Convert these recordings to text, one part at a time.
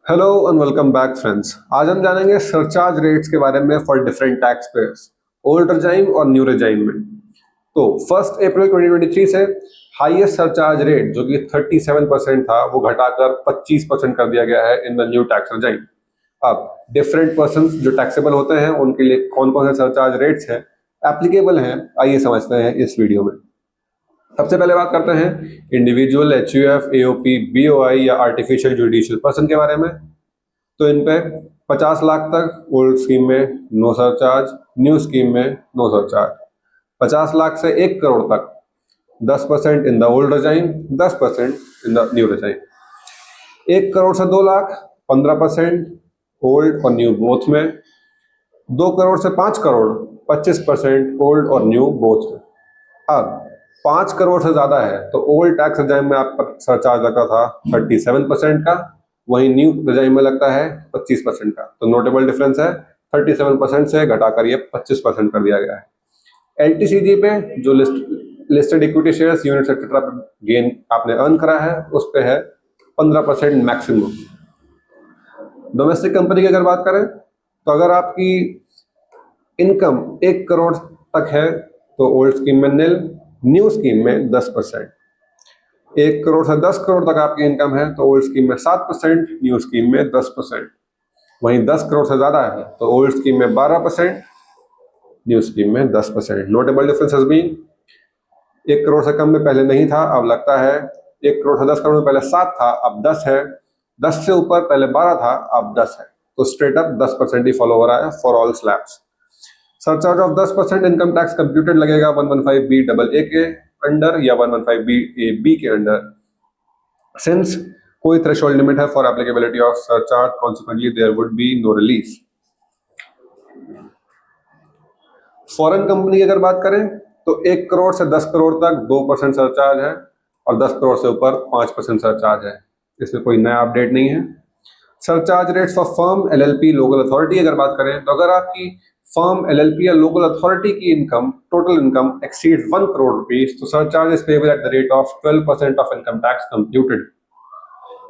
Hello and welcome back friends. आज हम जानेंगे सरचार्ज रेट्स के बारे में for different tax payers, old regime और न्यू रेजाइम में। तो 1 अप्रैल 2023 से हाईएस्ट सरचार्ज रेट जो कि 37% था वो घटाकर 25% कर दिया गया है in the new tax regime. अब डिफरेंट पर्सन जो टैक्सेबल होते हैं उनके लिए कौन कौन से सरचार्ज रेट्स हैं एप्लीकेबल हैं, आइए समझते हैं इस वीडियो में। सबसे पहले बात करते हैं इंडिविजुअल, HUF, AOP, BOI या आर्टिफिशियल जुडिशियल पर्सन के बारे में। तो इन पे 50 लाख तक ओल्ड स्कीम में नो सरचार्ज, न्यू स्कीम में नो सरचार्ज। 50 लाख से 1 करोड़ तक 10% in the old regime, 10% in the new regime. 1 crore से 2 लाख 15% ओल्ड और न्यू बोथ में। 2 करोड़ से 5 करोड़ 25% ओल्ड और न्यू बोथ में। अब 5 करोड़ से ज्यादा है तो ओल्ड टैक्स रेजाइम में आपका सरचार्ज लगता था 37% का, वहीं न्यू रेजाइम में लगता है 25% का। तो नोटेबल डिफरेंस है, 37% से घटाकर ये 25% कर दिया गया है। LTCG पे जो listed equity shares, units etcetera gain आपने अर्न करा है उस पे है 15% मैक्सिमम। डोमेस्टिक कंपनी की अगर बात करें तो अगर आपकी इनकम 1 करोड़ तक है तो ओल्ड स्कीम में निल, न्यू स्कीम में 10%। 1 करोड़ से 10 करोड़ तक आपकी इनकम है तो ओल्ड स्कीम में 7%, न्यू स्कीम में 10%। वहीं 10 करोड़ से ज्यादा है तो ओल्ड स्कीम में 12%, न्यू स्कीम में 10%। Notable difference has been 1 crore से कम में पहले नहीं था, अब लगता है। 1 करोड़ से 10 करोड़ में पहले 7 था, अब 10 है। 10 से ऊपर पहले 12 था, अब 10 है। तो स्ट्रेट अप 10% ही फॉलो हो रहा है for all slabs. Surcharge of 10% income tax computed लगेगा 115BAA के अंडर या 115BAB के अंडर। सिंस कोई थ्रेशोल्ड लिमिट है for applicability of surcharge, consequently there would be no relief. Foreign company की अगर बात करें तो 1 करोड़ से 10 करोड़ तक 2% सरचार्ज है और 10 करोड़ से ऊपर 5% सरचार्ज है। इसमें कोई नया अपडेट नहीं है। Surcharge rates for firm, LLP, local authority अगर बात करें तो अगर आपकी फर्म, LLP या लोकल अथॉरिटी की income, total income exceed 1 crore rupees तो surcharge is payable at the rate of 12% of income tax computed.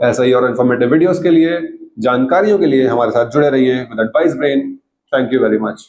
ऐसा ही और इन्फॉर्मेटिव वीडियोस के लिए, जानकारियों के लिए हमारे साथ जुड़े रहिए with advice brain. Thank you very much.